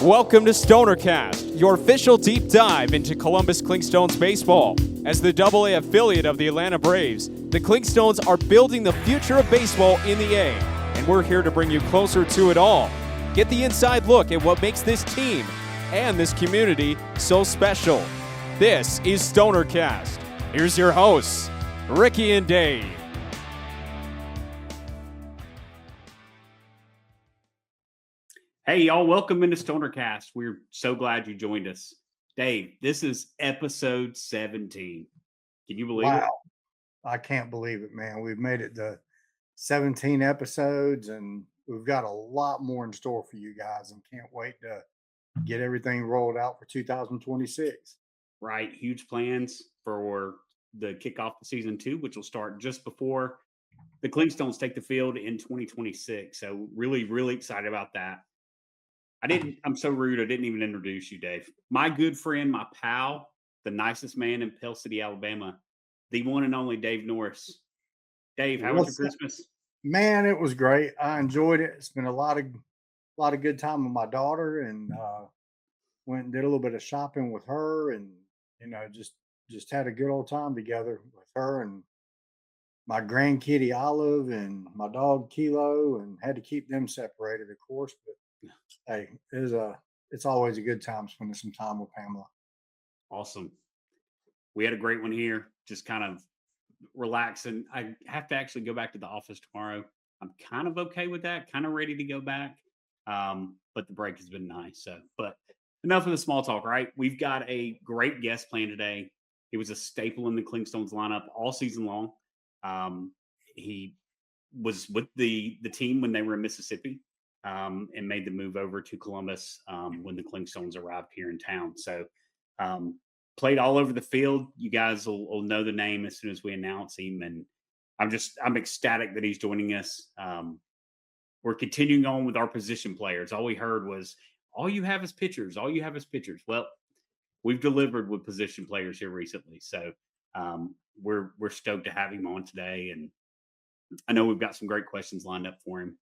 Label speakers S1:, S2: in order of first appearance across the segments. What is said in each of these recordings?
S1: Welcome to StonerCast, your official deep dive into Columbus Clingstones baseball. As the AA affiliate of the Atlanta Braves, the Clingstones are building the future of baseball in the A, and we're here to bring you closer to it all. Get the inside look at what makes this team and this community so special. This is StonerCast. Here's your hosts, Ricky and Dave.
S2: Hey, y'all, welcome into StonerCast. We're so glad you joined us. Dave, this is episode 17. Can you believe it?
S3: I can't believe it, man. We've made it to 17 episodes, and we've got a lot more in store for you guys, and can't wait to get everything rolled out for 2026.
S2: Right. Huge plans for the kickoff of season 2, which will start just before the Clingstones take the field in 2026. So really, really excited about that. I'm so rude. I didn't even introduce you, Dave. My good friend, my pal, the nicest man in Pell City, Alabama, the one and only Dave Norris. Dave, how was your Christmas?
S3: Man, it was great. I enjoyed it. It's been a lot of good time with my daughter, and went and did a little bit of shopping with her, and just had a good old time together with her and my grandkitty Olive and my dog Kilo, and had to keep them separated, of course, but hey, it's always a good time spending some time with Pamela.
S2: Awesome. We had a great one here, just kind of relaxing. I have to actually go back to the office tomorrow. I'm kind of okay with that, kind of ready to go back. But the break has been nice. But enough of the small talk, right? We've got a great guest planned today. He was a staple in the Clingstones lineup all season long. He was with the team when they were in Mississippi. And made the move over to Columbus when the Clingstones arrived here in town. So played all over the field. You guys will know the name as soon as we announce him. And I'm ecstatic that he's joining us. We're continuing on with our position players. All we heard was, all you have is pitchers. All you have is pitchers. Well, we've delivered with position players here recently. So we're stoked to have him on today. And I know we've got some great questions lined up for him.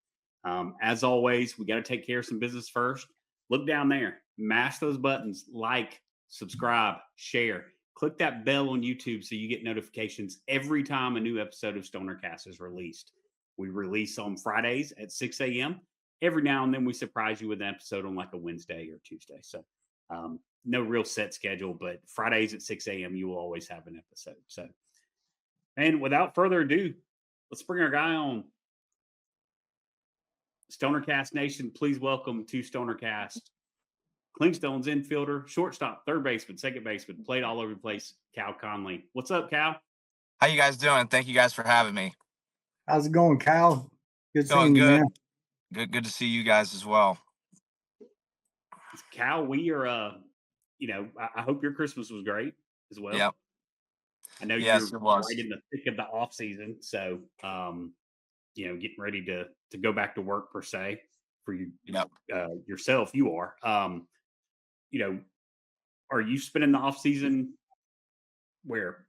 S2: As always, we got to take care of some business first. Look down there, mash those buttons, like, subscribe, share, click that bell on YouTube so you get notifications every time a new episode of StonerCast is released. We release on Fridays at 6 a.m. Every now and then we surprise you with an episode on like a Wednesday or Tuesday. So no real set schedule, but Fridays at 6 a.m. you will always have an episode. So, and without further ado, let's bring our guy on. StonerCast Nation, please welcome to StonerCast, Clingstones infielder, shortstop, third baseman, second baseman, played all over the place, Cal Conley. What's up, Cal?
S4: How you guys doing? Thank you guys for having me.
S3: How's it going, Cal? Good
S4: Going
S3: seeing you,
S4: good.
S3: man.
S4: Good to see you guys as well.
S2: Cal, we are, I hope your Christmas was great as well.
S4: Yep.
S2: I know
S4: yes,
S2: you're
S4: right
S2: in the thick of the off season, so getting ready to go back to work per se for you.
S4: Yep.
S2: Yourself, you are. Are you spending the off season where?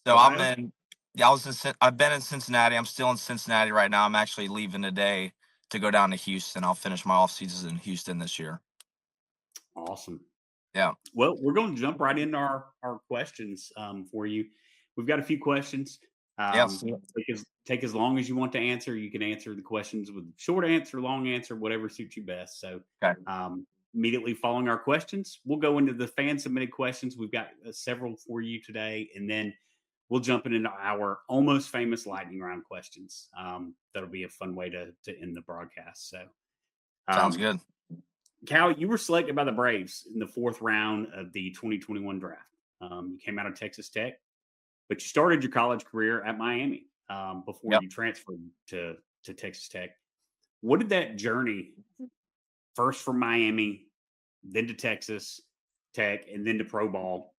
S4: So I've been in Cincinnati. I'm still in Cincinnati right now. I'm actually leaving today to go down to Houston. I'll finish my off season in Houston this year.
S2: Awesome.
S4: Yeah.
S2: Well, we're going to jump right into our questions for you. We've got a few questions.
S4: Yes.
S2: Take as long as you want to answer. You can answer the questions with short answer, long answer, whatever suits you best. So
S4: okay.
S2: Immediately following our questions, we'll go into the fan submitted questions. We've got several for you today, and then we'll jump into our almost famous lightning round questions. That'll be a fun way to end the broadcast. So
S4: sounds good.
S2: Cal, you were selected by the Braves in the 4th round of the 2021 draft. You came out of Texas Tech, but you started your college career at Miami before you transferred to Texas Tech. What did that journey, first from Miami, then to Texas Tech, and then to pro ball,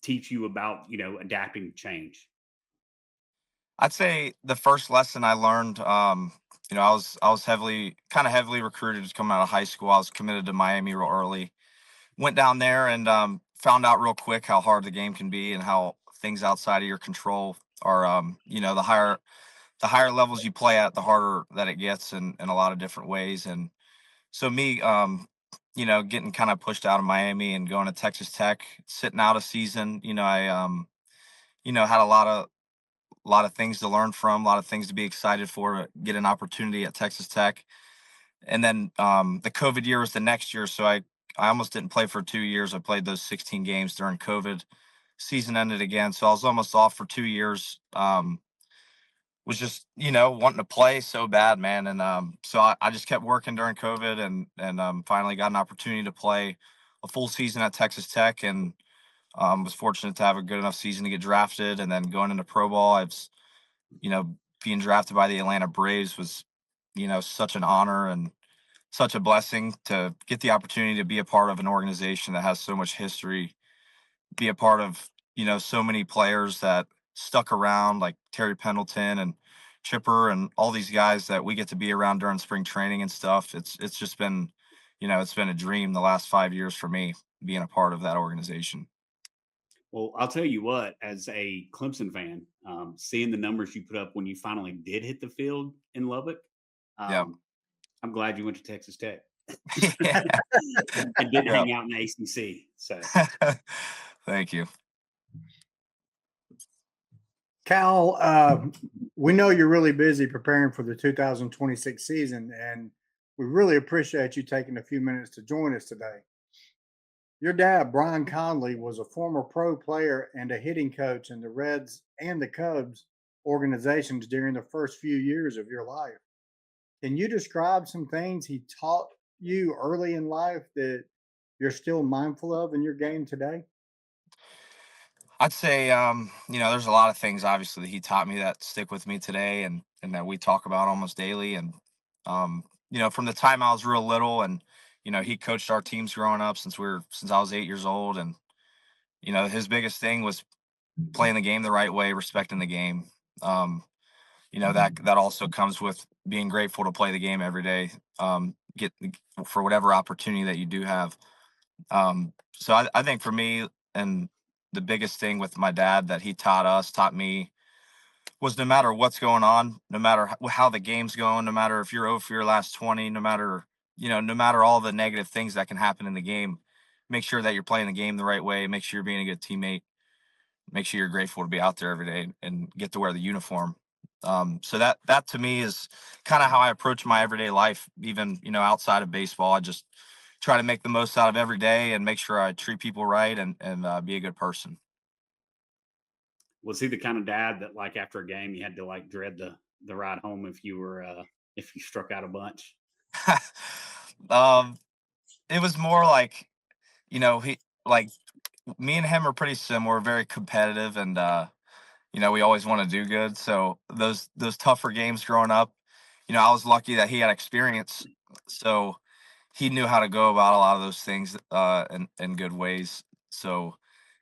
S2: teach you about, adapting to change?
S4: I'd say the first lesson I learned, I was heavily recruited coming out of high school. I was committed to Miami real early. Went down there and found out real quick how hard the game can be and how things outside of your control are, the higher levels you play at, the harder that it gets in a lot of different ways. And so me, getting kind of pushed out of Miami and going to Texas Tech, sitting out a season, I had a lot of things to learn from, a lot of things to be excited for, get an opportunity at Texas Tech. And then the COVID year was the next year, so I almost didn't play for 2 years. I played those 16 games during COVID. Season ended again, so I was almost off for 2 years. Was just wanting to play so bad, man, and so I just kept working during COVID, and finally got an opportunity to play a full season at Texas Tech, and was fortunate to have a good enough season to get drafted, and then going into pro ball, you know being drafted by the Atlanta Braves was such an honor and such a blessing to get the opportunity to be a part of an organization that has so much history, be a part of so many players that stuck around, like Terry Pendleton and Chipper and all these guys that we get to be around during spring training and stuff. It's just been it's been a dream the last 5 years for me being a part of that organization.
S2: Well, I'll tell you what, as a Clemson fan, seeing the numbers you put up when you finally did hit the field in Lubbock,
S4: Yeah.
S2: I'm glad you went to Texas Tech
S4: Yeah.
S2: and didn't
S4: Yeah.
S2: hang out in the ACC. So
S4: Thank you.
S3: Cal, we know you're really busy preparing for the 2026 season, and we really appreciate you taking a few minutes to join us today. Your dad, Brian Conley, was a former pro player and a hitting coach in the Reds and the Cubs organizations during the first few years of your life. Can you describe some things he taught you early in life that you're still mindful of in your game today?
S4: I'd say, there's a lot of things obviously that he taught me that stick with me today, and that we talk about almost daily. And, from the time I was real little, and, he coached our teams growing up since I was 8 years old. And, his biggest thing was playing the game the right way, respecting the game. Um, that also comes with being grateful to play the game every day, get for whatever opportunity that you do have. So I think for me, and the biggest thing with my dad that he taught me, was no matter what's going on, no matter how the game's going, no matter if you're 0 for your last 20, no matter all the negative things that can happen in the game, make sure that you're playing the game the right way. Make sure you're being a good teammate. Make sure you're grateful to be out there every day and get to wear the uniform. So that to me is kind of how I approach my everyday life, even outside of baseball. I just try to make the most out of every day and make sure I treat people right, and be a good person.
S2: was he the kind of dad that, like, after a game you had to like dread the ride home if you struck out a bunch?
S4: um, it was more like, he like me and him are pretty similar, very competitive, and we always want to do good. So those tougher games growing up, I was lucky that he had experience, so he knew how to go about a lot of those things in good ways. So,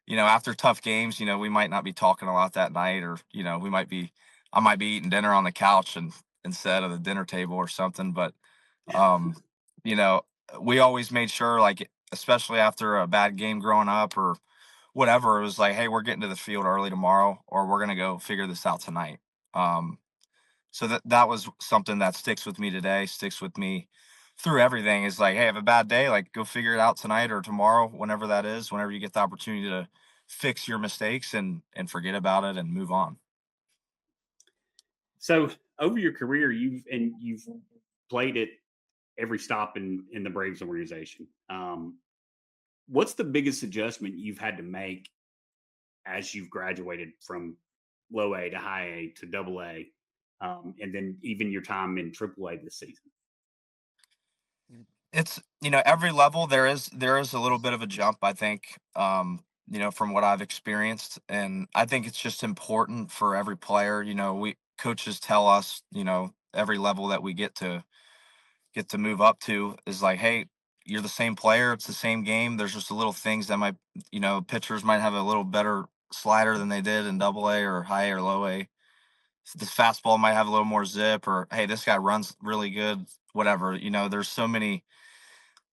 S4: after tough games, we might not be talking a lot that night, or I might be eating dinner on the couch and instead of the dinner table or something. But um, you know, we always made sure, like, especially after a bad game growing up or whatever, it was like, hey, we're getting to the field early tomorrow, or we're gonna go figure this out tonight. Um, so that was something that sticks with me today, sticks with me through everything. Is like, hey, have a bad day, like, go figure it out tonight or tomorrow, whenever that is, whenever you get the opportunity to fix your mistakes and forget about it and move on.
S2: So over your career, you've played at every stop in the Braves organization. What's the biggest adjustment you've had to make as you've graduated from low A to high A to double A, and then even your time in triple A this season?
S4: It's, every level there is a little bit of a jump, I think, from what I've experienced. And I think it's just important for every player. We coaches tell us, every level that we get to move up to is like, hey, you're the same player, it's the same game. There's just a little things that might, pitchers might have a little better slider than they did in double A or high or low A. This fastball might have a little more zip, or hey, this guy runs really good, whatever. There's so many,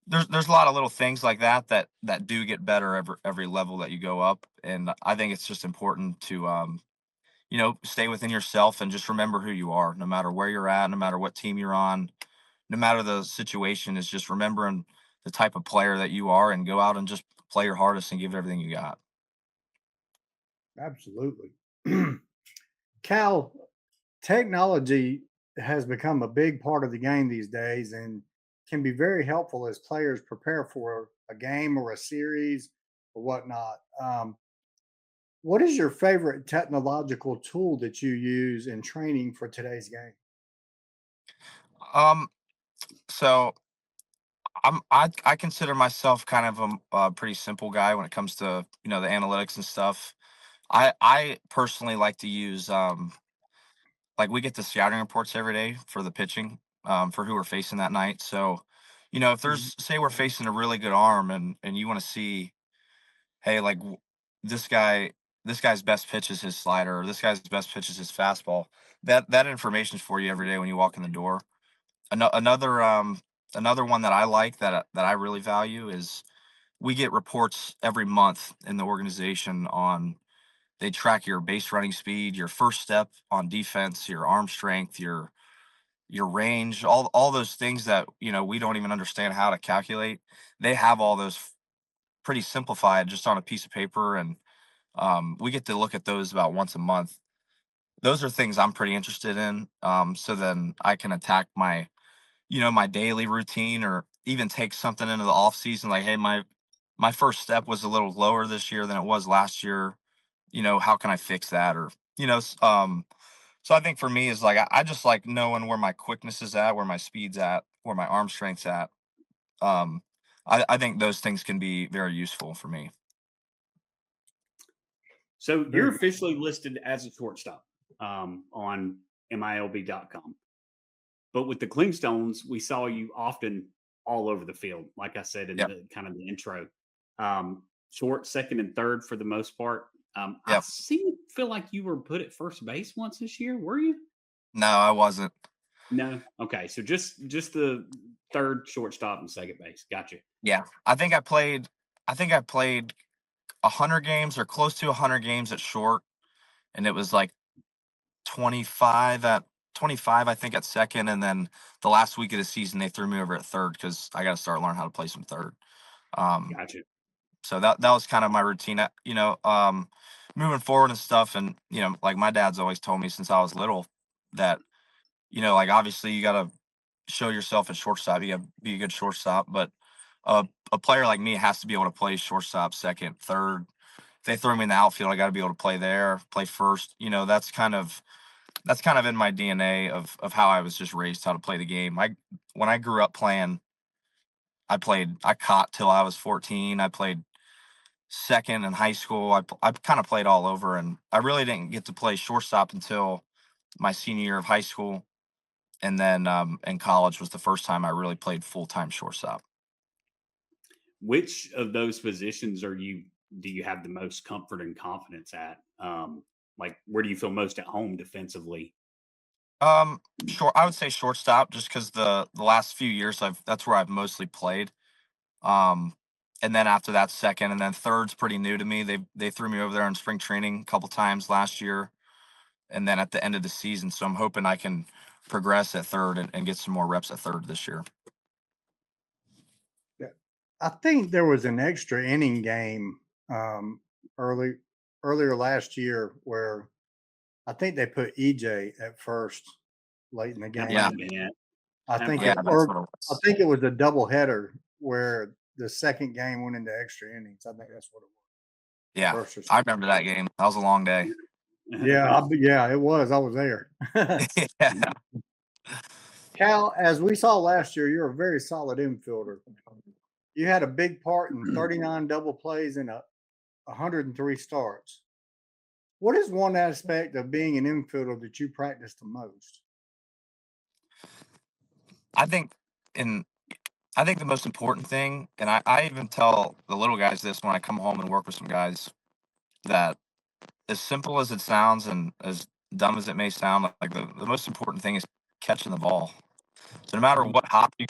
S4: there's a lot of little things like that do get better every level that you go up. And I think it's just important to stay within yourself and just remember who you are, no matter where you're at, no matter what team you're on, no matter the situation. Is just remembering the type of player that you are and go out and just play your hardest and give everything you got.
S3: Absolutely. Cal, technology has become a big part of the game these days and can be very helpful as players prepare for a game or a series or whatnot. What is your favorite technological tool that you use in training for today's game?
S4: Um, so I consider myself kind of a pretty simple guy when it comes to the analytics and stuff. I personally like to use like we get the scouting reports every day for the pitching for who we're facing that night. So if
S3: Mhm.
S4: there's say we're facing a really good arm and you want to see, hey, like this guy this guy's best pitch is his slider, or this guy's best pitch is his fastball. That information's for you every day when you walk in the door. Another another one that I like that I really value is we get reports every month in the organization on they track your base running speed, your first step on defense, your arm strength, your range, all those things that we don't even understand how to calculate. They have all those pretty simplified just on a piece of paper, and we get to look at those about once a month. Those are things I'm pretty interested in. So then I can attack my daily routine, or even take something into the off season. Like, hey, my first step was a little lower this year than it was last year. How can I fix that? Or so I think for me is like I just like knowing where my quickness is at, where my speed's at, where my arm strength's at. Um, I think those things can be very useful for me.
S2: So you're
S3: Very
S2: officially listed as a shortstop on MILB.com. But with the Clingstones, we saw you often all over the field. Like I said in
S4: Yep.
S2: the kind of the intro, short, second, and third for the most part. I
S4: Yep.
S2: feel like you were put at first base once this year. Were you?
S4: No, I wasn't.
S2: No. Okay, so just the third, shortstop, and second base. Gotcha.
S4: Yeah, I think I played 100 games or close to 100 games at short, and it was like 25 I think at second, and then the last week of the season they threw me over at third because I got to start learning how to play some third. Um,
S2: Gotcha.
S4: so that was kind of my routine. Moving forward and stuff, and like my dad's always told me since I was little that like obviously you got to show yourself at shortstop. You got to be a good shortstop, but a player like me has to be able to play shortstop, second, third. If they throw me in the outfield, I got to be able to play there, play first. That's kind of in my DNA of how I was just raised how to play the game. When I grew up playing, I caught till I was 14. I played second in high school. I kind of played all over, and I really didn't get to play shortstop until my senior year of high school, and then in college was the first time I really played full time shortstop.
S2: Which of those positions do you have the most comfort and confidence at? Like where do you feel most at home defensively?
S4: Short. I would say shortstop, just because the last few years that's where I've mostly played. Um, and then after that, second, and then third's pretty new to me. They threw me over there in spring training a couple times last year, and then at the end of the season. So I'm hoping I can progress at third and get some more reps at third this year.
S3: Yeah. I think there was an extra inning game um, early earlier last year where I think they put EJ at first late in the
S2: That might
S4: Yeah,
S3: game.
S2: have been it.
S3: I
S2: That
S3: think
S2: might
S4: yeah,
S3: it,
S2: have been
S4: that's
S2: it.
S3: or
S4: what it
S3: I
S4: was.
S3: think it was a double header where the second game went into extra innings. I think that's what it was.
S4: Yeah,
S3: First or
S4: I
S3: second.
S4: remember that game. That was a long day.
S3: Yeah, it was. I was there.
S4: Yeah.
S3: Cal, as we saw last year, you're a very solid infielder. You had a big part in 39 double plays and 103 starts. What is one aspect of being an infielder that you practice the most?
S4: I think in I think the most important thing, and I even tell the little guys this when I come home and work with some guys, that as simple as it sounds and as dumb as it may sound, like the most important thing is catching the ball. So no matter what hop you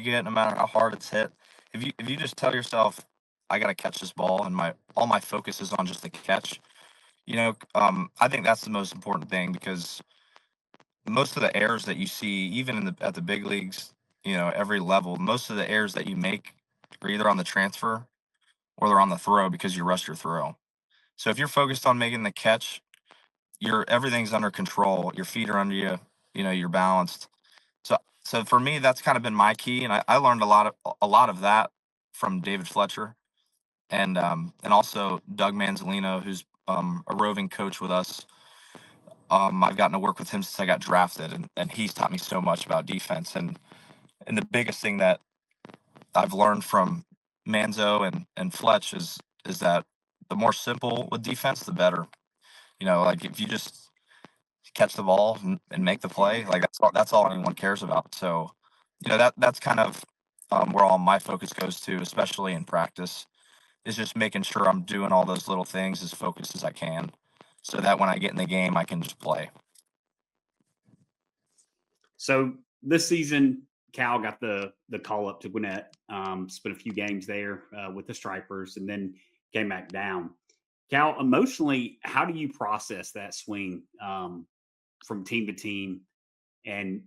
S4: get, no matter how hard it's hit, if you just tell yourself, I gotta catch this ball, and my all my focus is on just the catch, I think that's the most important thing, because most of the errors that you see, even at the big leagues, every level. Most of the errors that you make are either on the transfer or they're on the throw because you rushed your throw. So if you're focused on making the catch, everything's under control. Your feet are under you. You're balanced. So for me, that's kind of been my key, and I learned a lot of that from David Fletcher and also Doug Manzolino, who's a roving coach with us. I've gotten to work with him since I got drafted, and he's taught me so much about defense. And the biggest thing that I've learned from Manzo and Fletch is that the more simple with defense, the better. Like if you just catch the ball and make the play, like that's all anyone cares about. So, that's kind of where all my focus goes to, especially in practice, is just making sure I'm doing all those little things as focused as I can, so that when I get in the game, I can just play.
S2: So this season, Cal got the call up to Gwinnett, spent a few games there with the Stripers, and then came back down. Cal, emotionally, how do you process that swing from team to team, and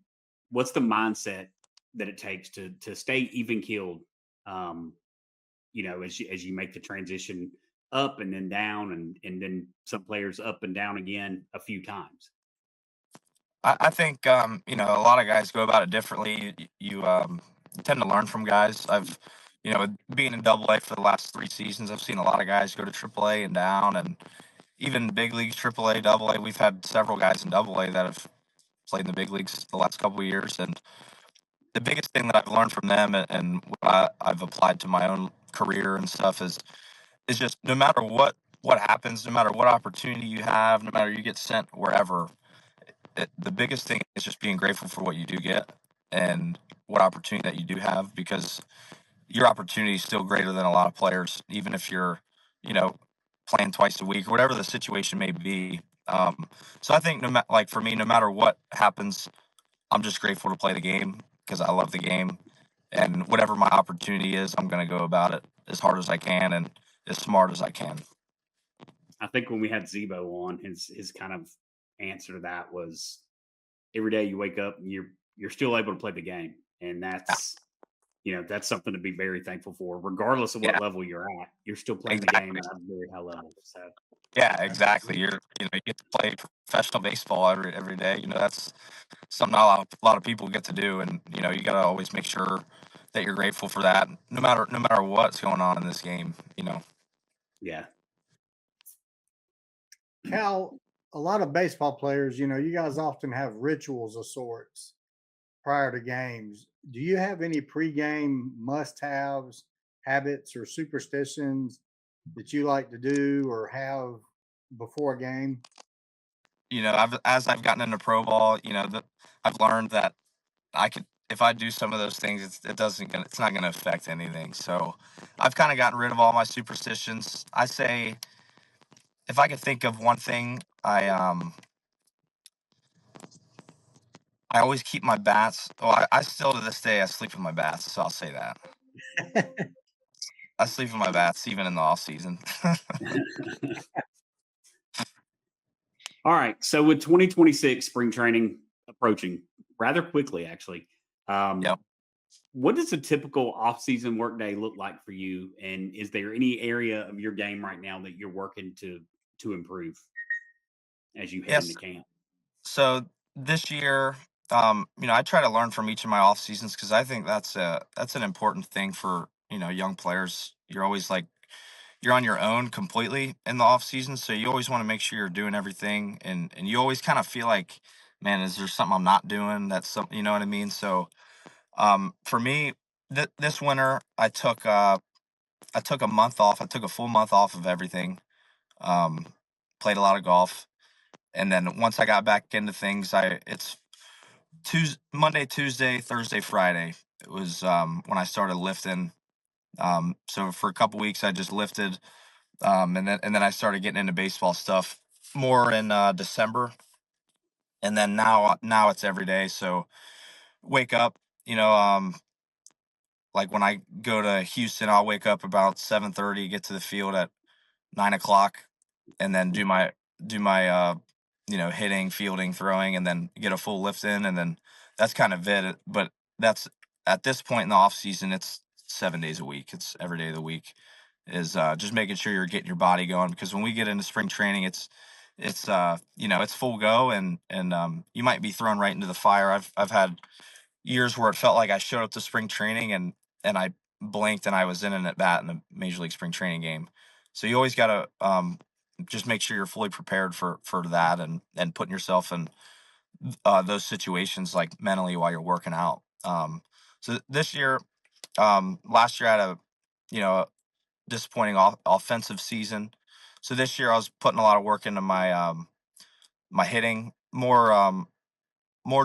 S2: what's the mindset that it takes to stay even keeled? As you make the transition up and then down, and then some players up and down again a few times.
S4: I think a lot of guys go about it differently. You tend to learn from guys. Being in Double A for the last 3 seasons, I've seen a lot of guys go to Triple A and down, and even big leagues, Triple A, Double A. We've had several guys in Double A that have played in the big leagues the last couple of years, and the biggest thing that I've learned from them and what I've applied to my own career and stuff is just no matter what happens, no matter what opportunity you have, no matter you get sent wherever, the biggest thing is just being grateful for what you do get and what opportunity that you do have, because your opportunity is still greater than a lot of players, even if you're, you know, playing twice a week or whatever the situation may be. So I think like for me, no matter what happens, I'm just grateful to play the game because I love the game, and whatever my opportunity is, I'm going to go about it as hard as I can and as smart as I can.
S2: I think when we had Zebo on, his kind of answer to that was every day you wake up and you're still able to play the game, and that's something to be very thankful for, regardless of what
S4: Yeah,
S2: level you're at. You're still playing the game
S4: exactly.
S2: at a very high level. So
S4: Yeah, exactly. You get to play professional baseball every day. That's something a lot of people get to do, and you got to always make sure that you're grateful for that, no matter what's going on in this game.
S2: yeah,
S3: Cal, a lot of baseball players, you guys often have rituals of sorts prior to games. Do you have any pregame must-haves, habits, or superstitions that you like to do or have before a game?
S4: As I've gotten into pro ball, I've learned that if I do some of those things, it's not gonna affect anything. So I've kind of gotten rid of all my superstitions. I say if I could think of one thing, I always keep my bats. Well, I still to this day I sleep in my bats, so I'll say that I sleep in my bats even in the off season.
S2: all right. So with 2026 spring training approaching rather quickly, actually, um,
S4: Yep.
S2: what does a typical off-season workday look like for you? And is there any area of your game right now that you're working to improve as you head into
S4: Yes.
S2: camp?
S4: So this year, I try to learn from each of my off seasons because I think that's an important thing for young players. You're always like you're on your own completely in the off season, so you always want to make sure you're doing everything, and you always kind of feel like, man, is there something I'm not doing? That's something, you know what I mean? So for me, this winter, I took a month off. I took a full month off of everything. Um, Played a lot of golf, and then once I got back into things, it's Tuesday, Monday, Tuesday, Thursday, Friday. It was when I started lifting. So for a couple weeks, I just lifted, and then I started getting into baseball stuff more in December, and then now it's every day. So wake up, you know, like when I go to Houston, I'll wake up about 7:30, get to the field at 9 o'clock, and then do my hitting, fielding, throwing, and then get a full lift in, and then that's kind of it. But that's at this point in the off season, it's 7 days a week. It's every day of the week is just making sure you're getting your body going, because when we get into spring training, it's it's full go, and you might be thrown right into the fire. I've had years where it felt like I showed up to spring training and I blinked and I was in an at bat in a major league spring training game. So you always got to just make sure you're fully prepared for that, and putting yourself in those situations, like mentally, while you're working out. So this year, last year I had a disappointing offensive season. So this year I was putting a lot of work into my hitting, more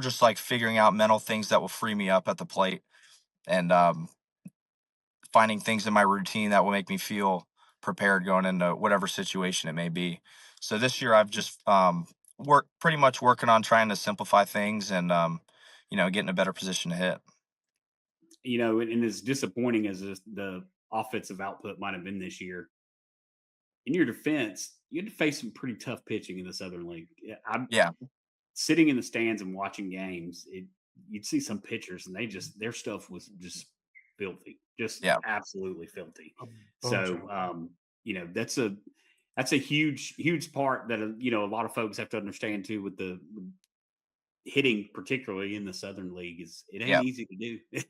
S4: just like figuring out mental things that will free me up at the plate, and finding things in my routine that will make me feel prepared going into whatever situation it may be. So this year I've just pretty much working on trying to simplify things, and get in a better position to hit.
S2: And as disappointing as the offensive output might have been this year, in your defense, you had to face some pretty tough pitching in the Southern League. I'm
S4: Yeah,
S2: sitting in the stands and watching games. You'd see some pitchers, and their stuff was just filthy, just
S4: yeah.
S2: absolutely filthy.
S3: A bunch
S2: So,
S3: of 'em.
S2: that's a huge part that a lot of folks have to understand too, with the hitting, particularly in the Southern League, is it ain't
S4: Yeah.
S2: easy to do. It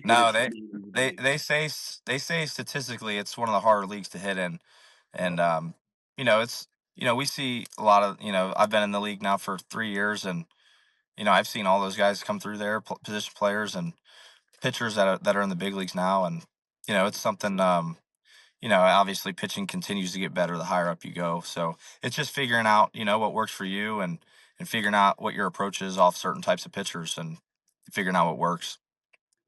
S4: No,
S2: is
S4: they
S2: not easy to
S4: they
S2: do.
S4: they say statistically it's one of the harder leagues to hit in, and it's we see a lot of I've been in the league now for 3 years, and I've seen all those guys come through there, position players and pitchers that are in the big leagues now, and it's something. Obviously pitching continues to get better the higher up you go, so it's just figuring out what works for you, and figuring out what your approach is off certain types of pitchers, and figuring out what works.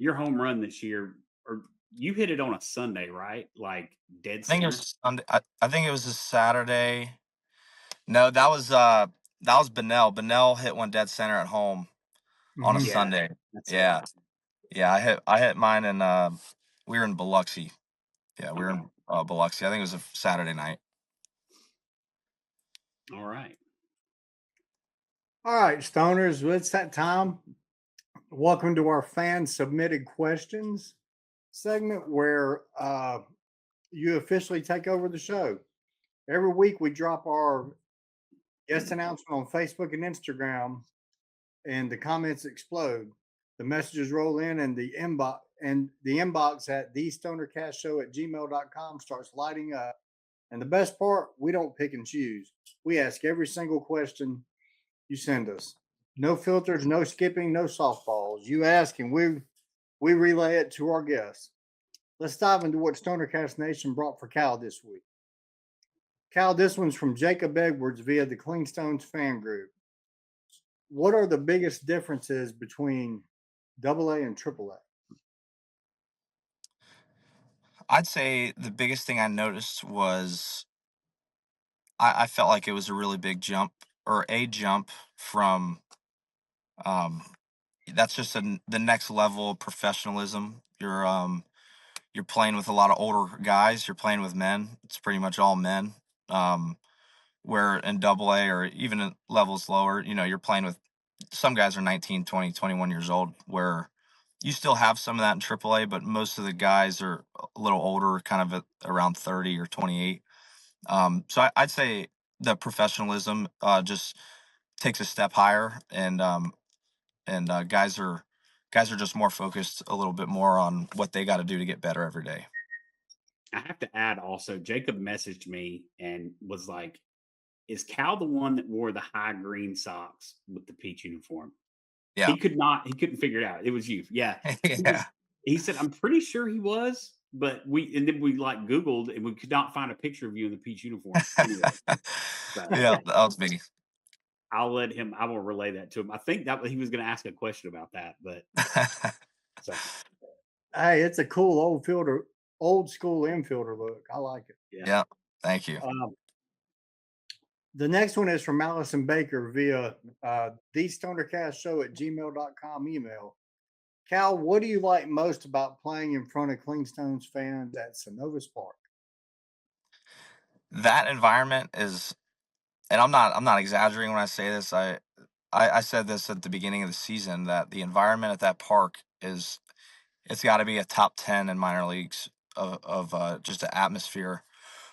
S2: Your home run this year, or you hit it on a Sunday, right? Like dead
S4: I think it
S2: center.
S4: was Sunday. I think it was a Saturday. No, that was Bennell. Bennell hit one dead center at home on a
S3: Mhm.
S2: Yeah,
S4: Sunday.
S2: that's
S4: Yeah,
S2: right.
S4: yeah. I hit mine, and we were in Biloxi. Yeah, we were
S2: Okay.
S4: in Biloxi. I think it was a Saturday night.
S2: All right.
S3: All right, stoners, well, it's that time. Welcome to our fan submitted questions segment where you officially take over the show. Every week we drop our guest announcement on Facebook and Instagram, and the comments explode. The messages roll in, and the inbox at thestonercastshow@gmail.com starts lighting up. And the best part, we don't pick and choose. We ask every single question you send us. No filters, no skipping, no softballs. You ask, and we relay it to our guests. Let's dive into what StonerCast Nation brought for Cal this week. Cal, this one's from Jacob Edwards via the Clingstones fan group. What are the biggest differences between AA and AAA?
S4: I'd say the biggest thing I noticed was I felt like it was a really big jump, or a jump from um, that's just the next level of professionalism. You're playing with a lot of older guys. You're playing with men. It's pretty much all men. Um, where in AA, or even at levels lower, you're playing with some guys are 19, 20, 21 years old, where you still have some of that in AAA, but most of the guys are a little older, kind of at around 30 or 28. So I'd say the professionalism just takes a step higher, and guys are just more focused a little bit more on what they got to do to get better every day.
S2: I have to add also, Jacob messaged me and was like, "Is Cal the one that wore the high green socks with the peach uniform?"
S4: Yeah.
S2: He couldn't figure it out. It was you. Yeah. He
S4: Yeah.
S2: was he said, "I'm pretty sure he was," but then we like Googled and we could not find a picture of you in the peach uniform anyway. So
S4: Yeah, that was me.
S2: I will relay that to him. I think that he was going to ask a question about that, but so
S3: Hey, it's a cool old school infielder look. I like it.
S2: yeah.
S4: Yeah, thank you.
S2: Um,
S3: The next one is from Allison Baker via thestonercastshow@gmail.com email. Cal, what do you like most about playing in front of Clingstones fans at Synovus Park?
S4: That environment is, and I'm not exaggerating when I say this. I said this at the beginning of the season, that the environment at that park it's got to be a top 10 in minor leagues of just the atmosphere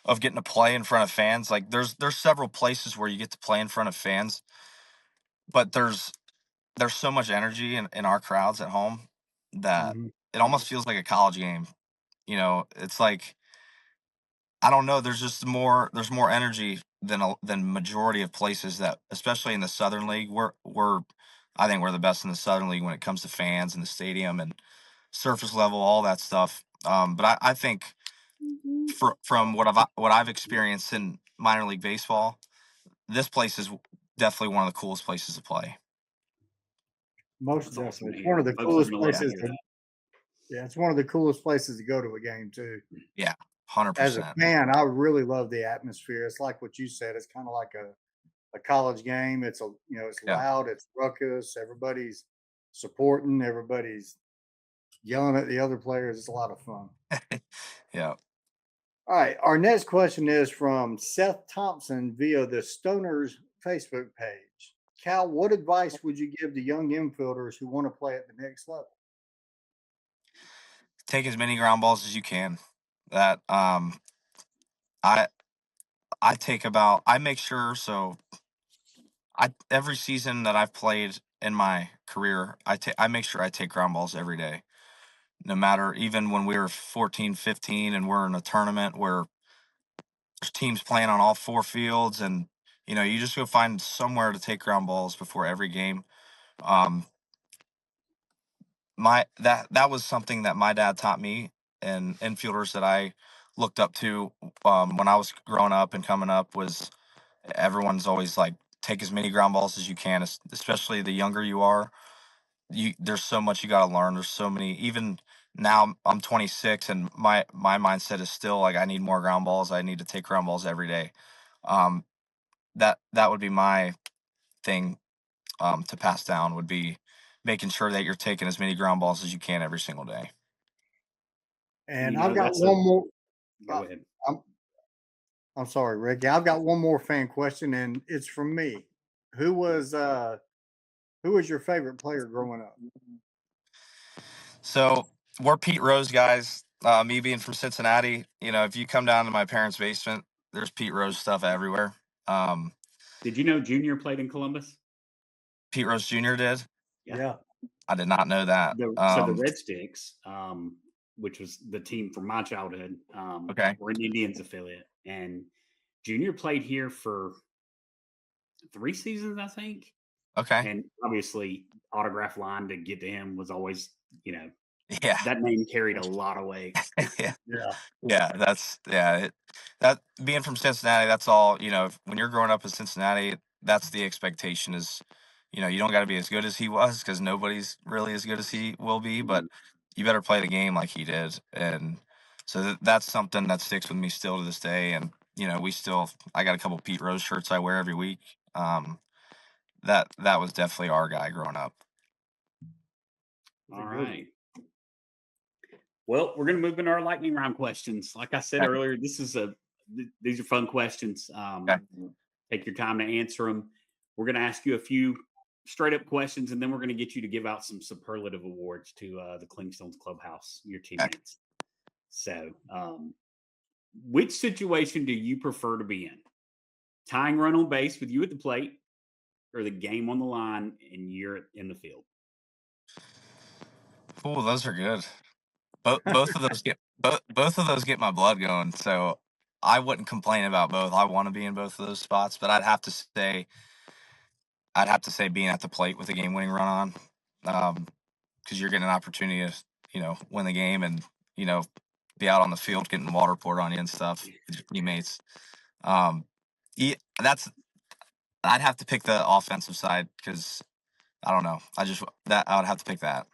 S4: of getting to play in front of fans. Like there's several places where you get to play in front of fans, but there's so much energy in our crowds at home that
S3: Mhm.
S4: it almost feels like a college game. It's like, I don't know. There's more energy than majority of places, that, especially in the Southern League. I think we're the best in the Southern League when it comes to fans and the stadium and surface level, all that stuff. But I think from what I've experienced in minor league baseball, this place is definitely one of the coolest places to play.
S3: Most
S2: That's awesome
S3: definitely.
S2: to
S3: It's
S2: hear.
S3: one of the
S2: Folks are
S3: coolest
S2: gonna love to
S3: places
S2: hear
S3: to
S2: that.
S3: yeah, it's one of the coolest places to go to a game too.
S4: Yeah, 100%.
S3: As a fan, I really love the atmosphere. It's like what you said. It's kind of like a college game. It's
S4: Yeah,
S3: loud, it's ruckus, everybody's supporting, everybody's yelling at the other players. It's a lot of fun.
S4: yeah.
S3: All right. Our next question is from Seth Thompson via the Stoners Facebook page. Cal, what advice would you give to young infielders who want to play at the next level?
S4: Take as many ground balls as you can. That I I make sure, so I every season that I've played in my career, I make sure I take ground balls every day. No matter, even when we were 14, 15 and we're in a tournament where there's teams playing on all four fields, and you just go find somewhere to take ground balls before every game. Um my that was something that my dad taught me, and infielders that I looked up to when I was growing up and coming up, was everyone's always like, take as many ground balls as you can, especially the younger you are. There's so much you got to learn. There's so many. Even now, I'm 26, and my mindset is still like, I need more ground balls. I need to take ground balls every day. Um, that would be my thing, to pass down, would be making sure that you're taking as many ground balls as you can every single day.
S3: And I've got one more.
S2: Go ahead.
S3: I'm, I'm sorry, Ricky. I've got one more fan question, and it's from me. Who was uh, who was your favorite player growing up?
S4: So we're Pete Rose guys. Me being from Cincinnati, if you come down to my parents' basement, there's Pete Rose stuff everywhere. Um,
S2: Did you know Junior played in Columbus?
S4: Pete Rose Jr. did.
S2: Yeah.
S3: Yeah.
S4: I did not know that.
S2: So the Red Sticks, which was the team from my childhood,
S4: Okay.
S2: were an Indians affiliate, and Junior played here for 3 seasons, I think.
S4: Okay.
S2: And obviously, autograph line to get to him was always,
S4: Yeah.
S2: that name carried a lot of weight.
S4: Yeah.
S3: Yeah.
S4: Yeah. That being from Cincinnati, that's all. When you're growing up in Cincinnati, that's the expectation is, you don't got to be as good as he was, because nobody's really as good as he will be, but
S2: Mhm.
S4: you better play the game like he did. And so that's something that sticks with me still to this day. And, I got a couple Pete Rose shirts I wear every week. That was definitely our guy growing up.
S2: All right. Well, we're going to move into our lightning round questions. Like I said
S4: Okay.
S2: earlier, these are fun questions.
S4: Okay.
S2: Take your time to answer them. We're going to ask you a few straight up questions, and then we're going to get you to give out some superlative awards to the Clingstones clubhouse, your teammates. So, which situation do you prefer to be in? Tying run on base with you at the plate, or the game on the line and you're in the field?
S4: Oh, those are good. Both of those get my blood going. So I wouldn't complain about both. I want to be in both of those spots, but I'd have to say being at the plate with a game winning run on, because you're getting an opportunity to win the game, and be out on the field getting water poured on you and stuff with your teammates. Um, that's I'd have to pick the offensive side, because I don't know. I would have to pick that.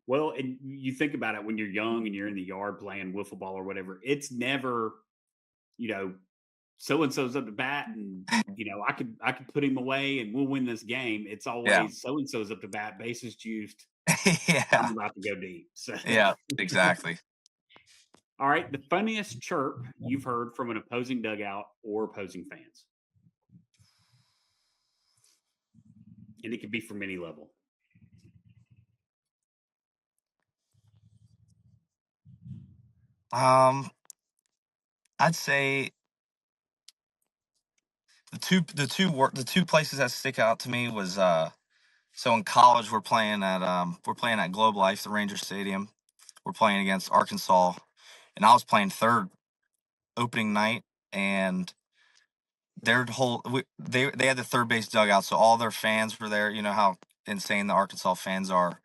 S2: Well, and you think about it, when you're young and you're in the yard playing wiffle ball or whatever, it's never, you know, so and so's up to bat, and I could put him away and we'll win this game. It's
S4: Yeah.
S2: always so and so's up to bat, bases juiced.
S4: Yeah.
S2: I'm about to go deep. So,
S4: Yeah. Exactly.
S2: all right, the funniest chirp you've heard from an opposing dugout or opposing fans, and it could be from any level.
S4: Um, I'd say the two places that stick out to me was so in college we're playing at Globe Life, the Ranger Stadium. We're playing against Arkansas, and I was playing third opening night, and they had the third base dugout, so all their fans were there. You know how insane the Arkansas fans are.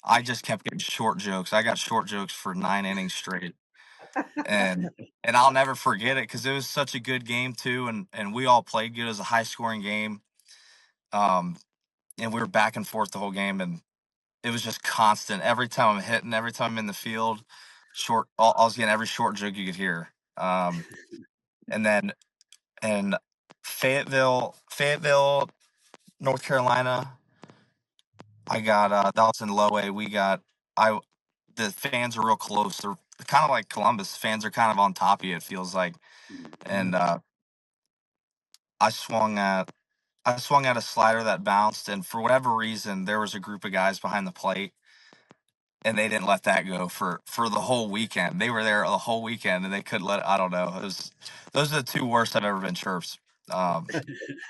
S4: I just kept getting short jokes. I got short jokes for 9 innings straight, and I'll never forget it because it was such a good game too, and we all played good. It was a high scoring game, um, and we were back and forth the whole game, and it was just constant. Every time I'm hitting, every time I'm in the field, I was getting every short joke you could hear. And then in Fayetteville, North Carolina, I got that was in low A. I the fans are real close. They're kind of like Columbus. Fans are kind of on top of you. It feels like, and I swung at a slider that bounced, and for whatever reason, there was a group of guys behind the plate, and they didn't let that go for the whole weekend. They were there the whole weekend, and they couldn't let. I don't know. Those are the two worst I've ever been chirped. To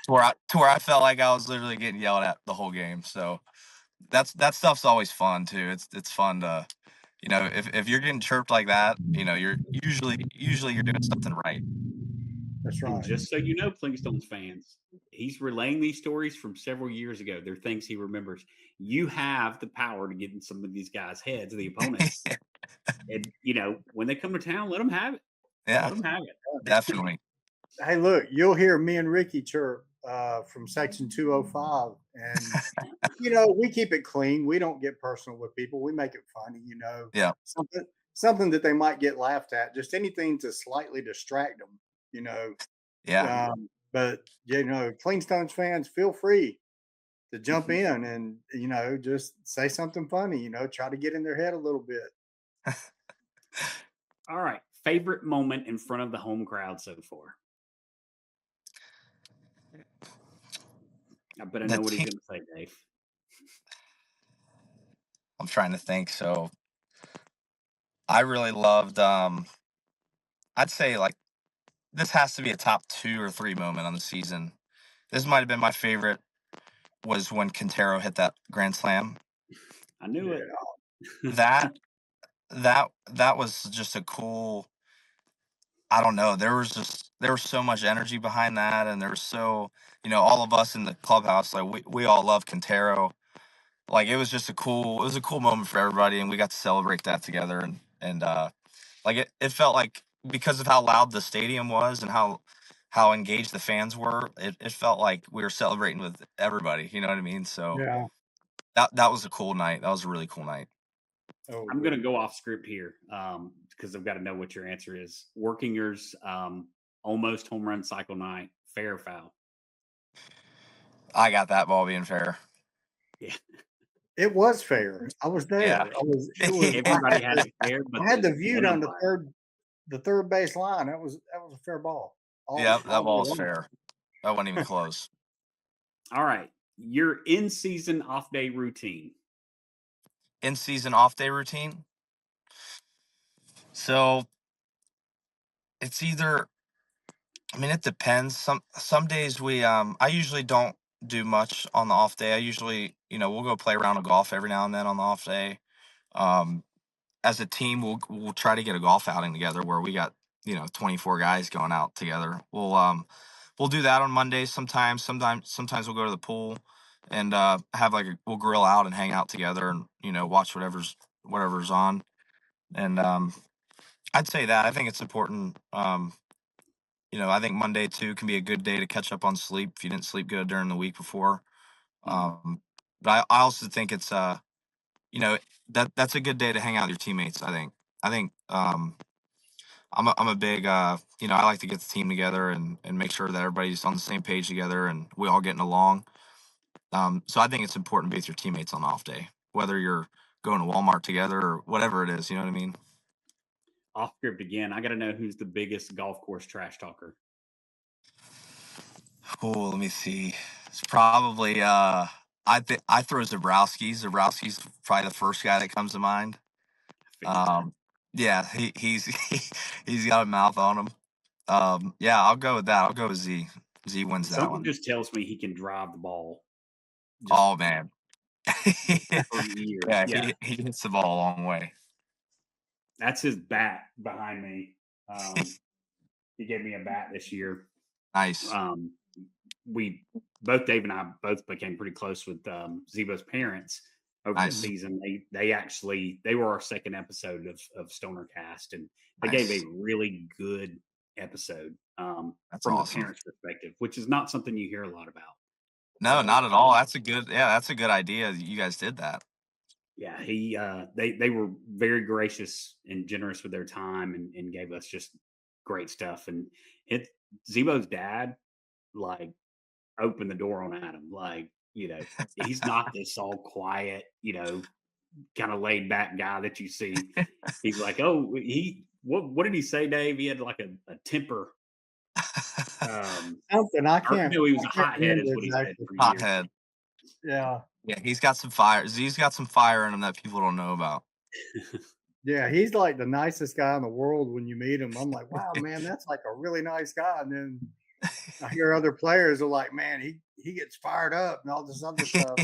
S4: where I felt like I was literally getting yelled at the whole game. So that stuff's always fun too. It's fun to, if you're getting chirped like that, you're usually you're doing something right.
S3: That's
S2: And
S3: right.
S2: just so you know, Clingstones fans, he's relaying these stories from several years ago. They're things he remembers. You have the power to get in some of these guys' heads, the opponents. And, when they come to town, let them have it.
S4: Yeah,
S2: Let them have it.
S4: definitely.
S3: Hey, look, you'll hear me and Ricky chirp from section 205. And, we keep it clean. We don't get personal with people. We make it funny,
S4: Yeah,
S3: something that they might get laughed at, just anything to slightly distract them,
S4: yeah.
S3: But, Clingstones fans, feel free to jump in and, just say something funny, try to get in their head a little bit.
S2: All right. Favorite moment in front of the home crowd so far? I bet I
S4: The
S2: know what he's
S4: team.
S2: going to say, Dave.
S4: I'm trying to think. So I really loved. I'd say like this has to be a top 2 or 3 moment on the season. This might have been my favorite. Was when Quintero hit that grand slam.
S2: I knew it.
S4: That that was just a cool. I don't know. There was so much energy behind that, and there was all of us in the clubhouse, like we all love Quintero. Like it was a cool moment for everybody, and we got to celebrate that together, and like it felt like because of how loud the stadium was and how engaged the fans were, it felt like we were celebrating with everybody. You know what I mean? So
S3: Yeah.
S4: that was a cool night. That was a really cool night.
S3: Oh,
S2: I'm going to go off script here because I've got to know what your answer is. Working yours, almost home run cycle night, fair or foul?
S4: I got that ball being fair.
S2: Yeah.
S3: it was fair. I was there.
S4: Yeah.
S3: It was.
S2: Everybody has it fair, but
S3: I had the
S2: there's
S3: view
S2: one
S3: down
S2: umpire.
S3: the third base line. That was a fair ball.
S4: Yeah, that
S3: All
S4: ball's
S3: the way.
S4: fair. That wasn't even close.
S2: All right. Your in season off day routine.
S4: In season off day routine. So it's either. I mean, it depends. Some days I usually don't do much on the off day. I usually we'll go play a round of golf every now and then on the off day. Um, as a team, we'll try to get a golf outing together where we got 24 guys going out together. We'll do that on Mondays sometimes. Sometimes we'll go to the pool and have we'll grill out and hang out together and watch whatever's on. And I'd say that I think it's important. I think Monday too can be a good day to catch up on sleep if you didn't sleep good during the week before. But I also think it's that's a good day to hang out with your teammates. I think I'm a big I like to get the team together and make sure that everybody's on the same page together and we all getting along. So I think it's important to be with your teammates on off day, whether you're going to Walmart together or whatever it is. You know what I mean?
S2: Off script again. I got to know who's the biggest golf course trash talker.
S4: Oh, let me see. It's probably I throw Zabrowski. Zabrowski's probably the first guy that comes to mind.
S2: I figured that.
S4: Yeah, he's got a mouth on him. Yeah, I'll go with that. I'll go with Z. Z wins that
S2: Something
S4: one.
S2: just tells me he can drive the ball just
S4: Oh man.
S2: for years.
S4: Yeah,
S2: Yeah,
S4: he hits the ball a long way.
S2: that's his bat behind me. He gave me a bat this year.
S4: Nice.
S2: We both, Dave and I, both became pretty close with Zebo's parents over the
S4: Nice.
S2: season. They were our second episode of StonerCast, and they
S4: Nice.
S2: gave a really good episode
S4: That's
S2: from
S4: awesome.
S2: the parents' perspective, which is not something you hear a lot about.
S4: No,
S2: So,
S4: not at all. That's a good idea. You guys did that.
S2: yeah, they were very gracious and generous with their time and gave us just great stuff. And it Zebo's dad like opened the door on Adam. Like, he's not this all quiet, kind of laid back guy that you see. He's like, oh, what did he say, Dave? He had like a temper.
S3: Something I can't.
S2: No, he was a
S3: I can't
S2: hothead, is
S3: remember
S2: what he said
S3: exactly.
S2: for years.
S4: Hothead.
S3: Yeah,
S4: Yeah, he's got some fire. Z's got some fire in him that people don't know about.
S3: yeah, he's like the nicest guy in the world when you meet him. I'm like, wow, man, that's like a really nice guy. And then I hear other players are like, man, he gets fired up and all this other stuff.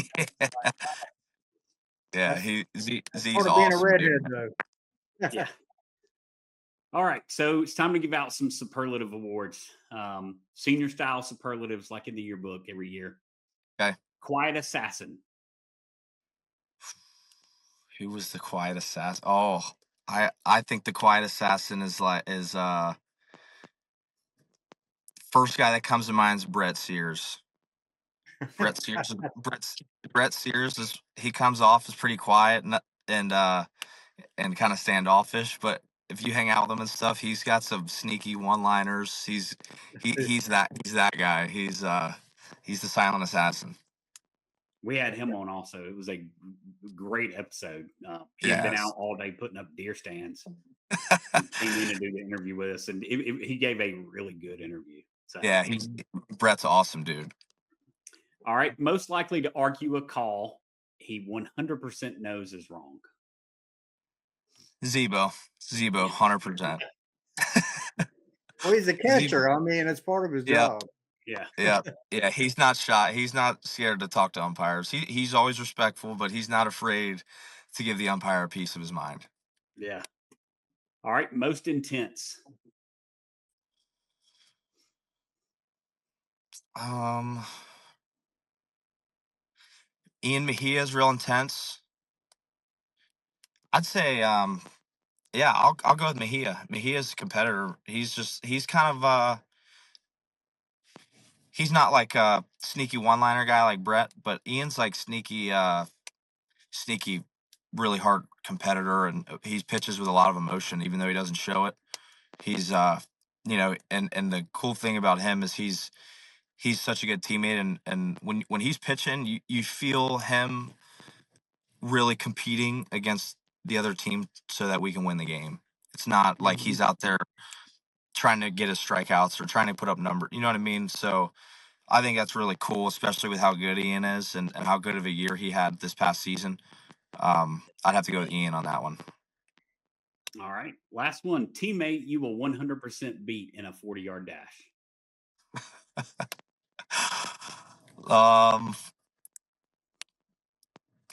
S4: Yeah,
S3: That's
S4: Z's
S3: part of being a
S4: awesome,
S3: redhead,
S4: dude.
S3: though.
S2: Yeah. All right, so it's time to give out some superlative awards. Senior style superlatives, like in the yearbook every year.
S4: Okay.
S2: Quiet assassin.
S4: Who was the quiet assassin? Oh, I think the quiet assassin is first guy that comes to mind is Brett Sears. Brett Sears he comes off as pretty quiet and kind of standoffish, but if you hang out with him and stuff, he's got some sneaky one-liners. He's that guy. He's the silent assassin.
S2: We had him on also. It was a great episode. He had been
S4: Yes.
S2: out all day putting up deer stands. Came in to do the interview with us, and he gave a really good interview. So
S4: Yeah, Brett's awesome, dude.
S2: all right. Most likely to argue a call he 100% knows is wrong.
S4: Zebo, 100%.
S3: Well, he's a catcher. I mean, it's part of his job.
S2: Yeah.
S4: Yeah. He's not shy. He's not scared to talk to umpires. He's always respectful, but he's not afraid to give the umpire a piece of his mind.
S2: Yeah. All right. Most intense.
S4: Ian Mejia is real intense. I'd say, yeah, I'll go with Mejia. Mejia's a competitor. He's kind of he's not like a sneaky one-liner guy like Brett, but Ian's like sneaky, really hard competitor, and he pitches with a lot of emotion, even though he doesn't show it. He's and the cool thing about him is he's such a good teammate, and when he's pitching, you feel him really competing against the other team so that we can win the game. It's not like he's out there trying to get his strikeouts or trying to put up numbers. You know what I mean? So I think that's really cool, especially with how good Ian is and how good of a year he had this past season. I'd have to go with Ian on that one.
S2: All right. Last one. Teammate you will 100% beat in a 40-yard dash.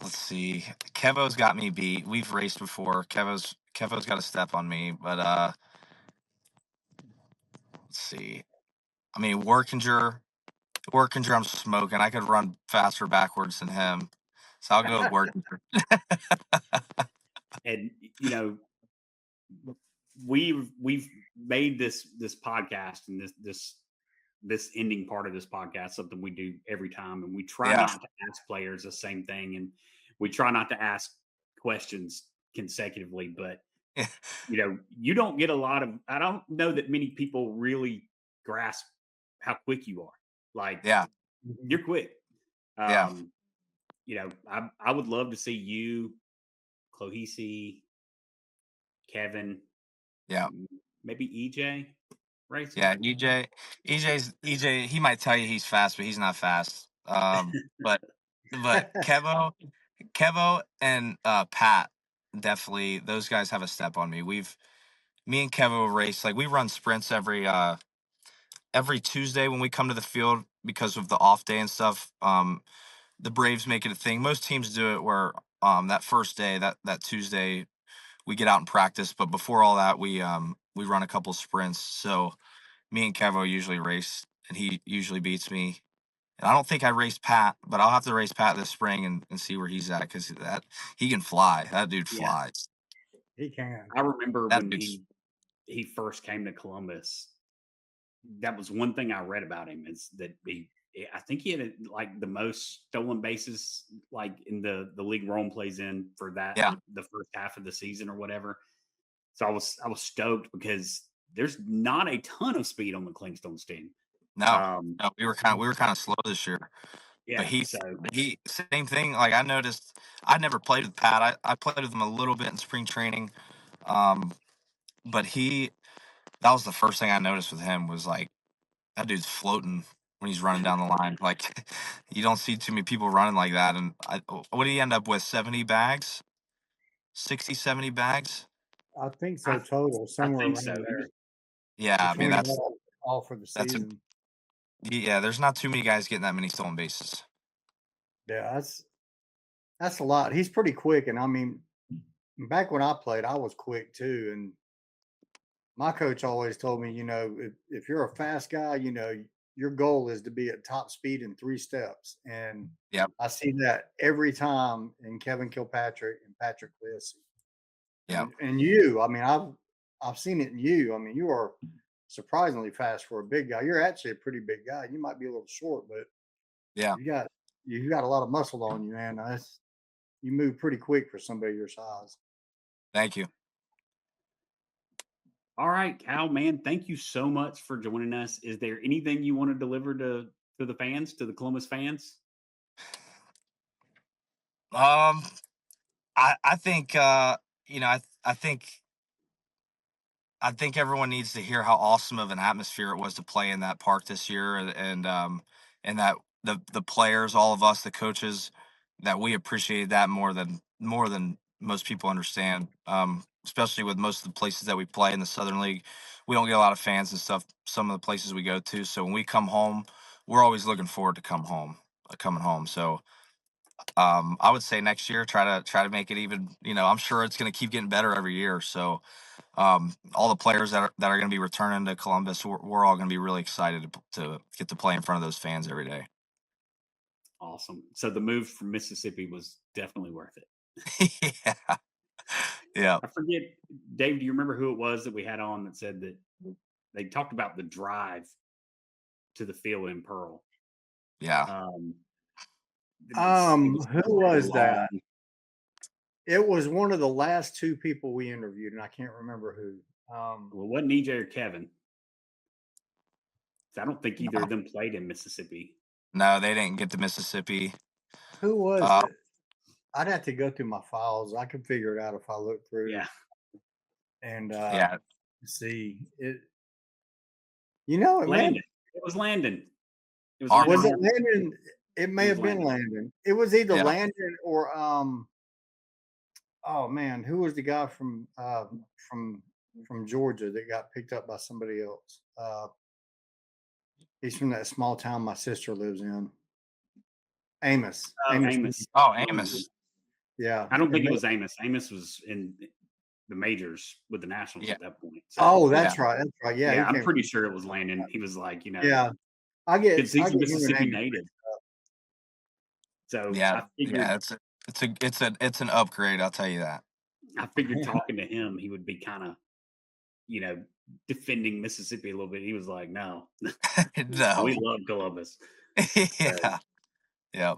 S4: Let's see. Kevo's got me beat. We've raced before. Kevo's got a step on me, but let's see. I mean, Workinger, I'm smoking. I could run faster backwards than him, so I'll go with Workinger.
S2: And we've made this podcast and this ending part of this podcast something we do every time, and we try not to ask players the same thing, and we try not to ask questions consecutively, but you don't get a lot of, I don't know that many people really grasp how quick you are. Like, you're quick. I would love to see you, Clohisi, Kevin, maybe EJ racing.
S4: Yeah, EJ. He might tell you he's fast, but he's not fast. But Kevo and Pat, definitely those guys have a step on me. Me and Kevin will race, like we run sprints every Tuesday when we come to the field because of the off day and stuff. The Braves make it a thing. Most teams do it where that first day, that Tuesday, we get out and practice, but before all that, we run a couple sprints. So me and Kevo usually race, and he usually beats me. And I don't think I raced Pat, but I'll have to race Pat this spring and see where he's at, because he can fly. That dude
S2: Yeah.
S4: flies.
S3: He can.
S2: I remember
S4: That
S2: when
S4: dude's
S2: he first came to Columbus. That was one thing I read about him, is that I think he had like the most stolen bases like in the league Rome plays in for that
S4: Yeah.
S2: the first half of the season or whatever. So I was stoked because there's not a ton of speed on the Clingstones team.
S4: no, we were kind of slow this year.
S2: Yeah,
S4: But
S2: so
S4: he same thing. Like I noticed, I never played with Pat. I played with him a little bit in spring training, but that was the first thing I noticed with him was like that dude's floating when he's running down the line. Like you don't see too many people running like that. And what did he end up with? 70 bags, 60, 70 bags.
S3: I think so. Total somewhere
S2: think
S3: around
S2: so.
S3: there.
S4: Yeah, I mean
S3: Between all for the
S4: that's a
S3: season.
S4: yeah. There's not too many guys getting that many stolen bases.
S3: Yeah, that's a lot. He's pretty quick, and I mean, back when I played, I was quick too. And my coach always told me, if you're a fast guy, your goal is to be at top speed in 3 steps. And
S4: Yep.
S3: I see that every time in Kevin Kilpatrick and Patrick Lissy.
S4: Yeah.
S3: And you, I mean, I've seen it in you. I mean, you are surprisingly fast for a big guy. You're actually a pretty big guy. You might be a little short, but
S4: Yeah.
S3: you got a lot of muscle on you, man. You move pretty quick for somebody your size.
S4: Thank you.
S2: All right, Cal, man, thank you so much for joining us. Is there anything you want to deliver to the fans, to the Columbus fans?
S4: I think I think everyone needs to hear how awesome of an atmosphere it was to play in that park this year, and that the players, all of us, the coaches, that we appreciated that more than most people understand. Especially with most of the places that we play in the Southern League, we don't get a lot of fans and stuff. Some of the places we go to, so when we come home, we're always looking forward to coming home. So I would say next year try to make it even. I'm sure it's going to keep getting better every year. So all the players that are going to be returning to Columbus, we're all going to be really excited to get to play in front of those fans every day.
S2: Awesome. So the move from Mississippi was definitely worth it.
S4: Yeah. Yeah.
S2: I forget, Dave, do you remember who it was that we had on that said that they talked about the drive to the field in Pearl?
S4: Yeah.
S3: Who was that? It was one of the last 2 people we interviewed, and I can't remember who.
S2: Well, it wasn't EJ or Kevin. I don't think either of them played in Mississippi.
S4: No, they didn't get to Mississippi.
S3: Who was it? I'd have to go through my files. I could figure it out if I look through.
S2: Yeah.
S3: And see it.
S2: Landon. It was Landon.
S3: Was it Landon? It may have been Landon. It was either Landon or oh man, who was the guy from Georgia that got picked up by somebody else? He's from that small town my sister lives in. Amos.
S2: Amos.
S4: Oh, Amos.
S3: Yeah.
S2: I don't think it was Amos. Amos was in the majors with the Nationals at that point.
S3: So, that's right. That's right. Yeah.
S2: I'm pretty sure it was Landon. He was like,
S3: Yeah. He's
S2: a Mississippi native. So
S4: yeah, it's an upgrade. I'll tell you that.
S2: I figured talking to him, he would be kind of, defending Mississippi a little bit. He was like, no,
S4: no,
S2: we love Columbus.
S4: Yeah. Yep.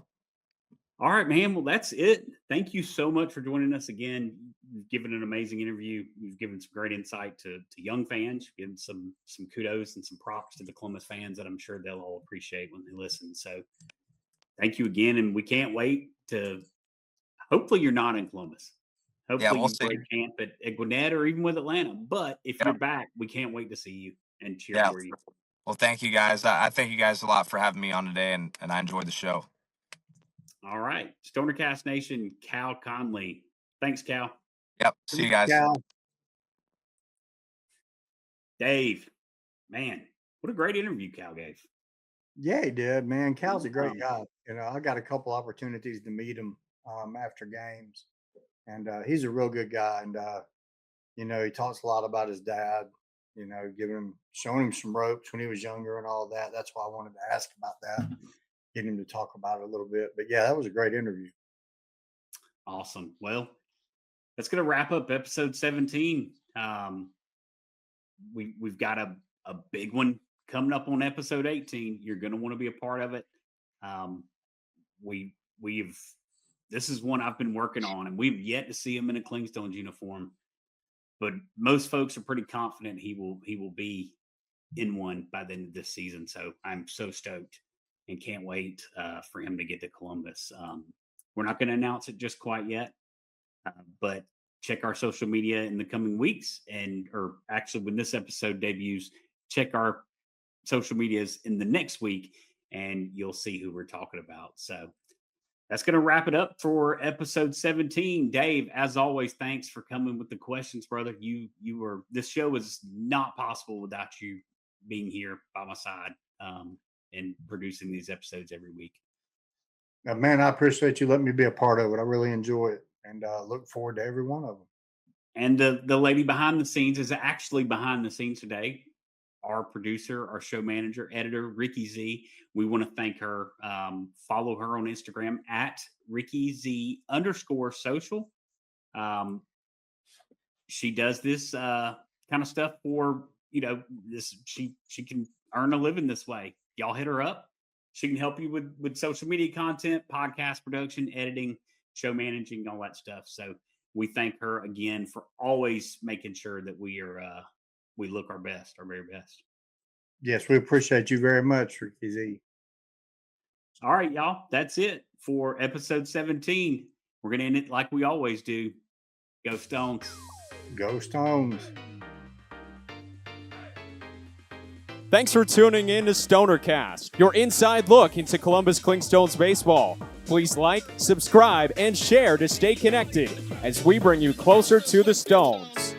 S2: All right, man. Well, that's it. Thank you so much for joining us again. You've given an amazing interview. You've given some great insight to young fans. You've given some kudos and some props to the Columbus fans that I'm sure they'll all appreciate when they listen. So thank you again. And we can't wait to, hopefully you're not in Columbus. Hopefully you break camp at Gwinnett or even with Atlanta. But if you're back, we can't wait to see you and cheer for you.
S4: Well, thank you guys. I thank you guys a lot for having me on today, and I enjoyed the show.
S2: All right. StonerCast Nation, Cal Conley. Thanks, Cal.
S4: Yep. See you guys.
S3: Cal.
S2: Dave, man, what a great interview Cal gave.
S3: Yeah, he did, man. Cal's a great guy. You know, I got a couple opportunities to meet him after games, and he's a real good guy. And you know, he talks a lot about his dad. You know, showing him some ropes when he was younger and all that. That's why I wanted to ask about that, get him to talk about it a little bit. But yeah, that was a great interview.
S2: Awesome. Well, that's going to wrap up episode 17. We've got a big one coming up on episode 18. You're going to want to be a part of it. This is one I've been working on, and we've yet to see him in a Clingstones uniform. But most folks are pretty confident he will be in one by the end of this season. So I'm so stoked and can't wait for him to get to Columbus. We're not going to announce it just quite yet, but check our social media in the coming weeks, or actually when this episode debuts, check our social medias in the next week, and you'll see who we're talking about. So that's going to wrap it up for episode 17. Dave, as always, thanks for coming with the questions, brother. This show is not possible without you being here by my side and producing these episodes every week.
S3: Man, I appreciate you letting me be a part of it. I really enjoy it, and look forward to every one of them.
S2: And the lady behind the scenes is actually behind the scenes today. Our producer, our show manager, editor, Ricky Z. We want to thank her. Follow her on Instagram at RickyZ_social. She does this kind of stuff for, this. She can earn a living this way. Y'all hit her up. She can help you with social media content, podcast production, editing, show managing, all that stuff. So we thank her again for always making sure that we look our best, our very best.
S3: Yes, we appreciate you very much, Ricky Z.
S2: All right, y'all. That's it for episode 17. We're going to end it like we always do. Go Stones.
S3: Go Stones.
S1: Thanks for tuning in to StonerCast, your inside look into Columbus Clingstones baseball. Please like, subscribe, and share to stay connected as we bring you closer to the Stones.